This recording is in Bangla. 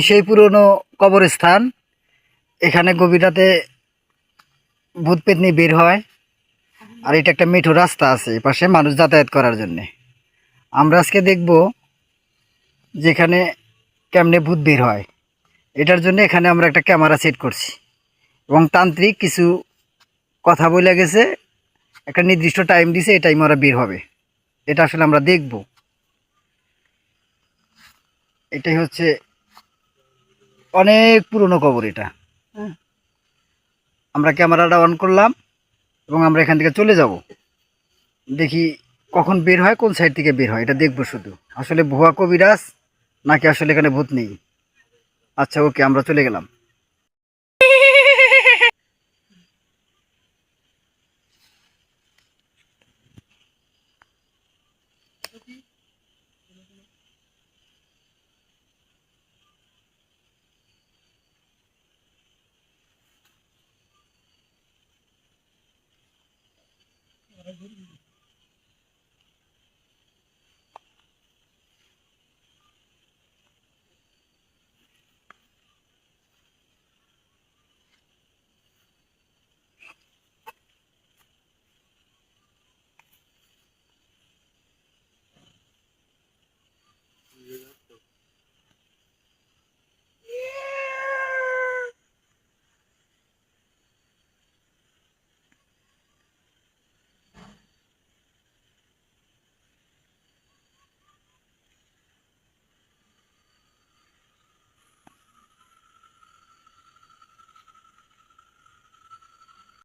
সেই পুরনো কবরস্থান, এখানে গভীর রাতে ভূত পেতনি বের হয়। আর এটা একটা মেঠো রাস্তা আছে এপাশে মানুষ যাতায়াত করার জন্যে। আমরা আজকে দেখব যেখানে কেমনে ভূত বের হয়। এটার জন্য এখানে আমরা একটা ক্যামেরা সেট করছি এবং তান্ত্রিক কিছু কথা বলে গেছে, একটা নির্দিষ্ট টাইম দিছে, এই টাইমে ওরা বের হবে। এটা আসলে আমরা দেখব। এটাই হচ্ছে অনেক পুরনো কবর এটা। হ্যাঁ, আমরা ক্যামেরাটা অন করলাম এবং আমরা এখান থেকে চলে যাব। দেখি কখন বের হয়, কোন সাইড থেকে বের হয়, এটা দেখবো শুধু। আসলে ভুয়া কবিরাজ নাকি আসলে এখানে ভূত নেই। আচ্ছা, ওকে, আমরা চলে গেলাম।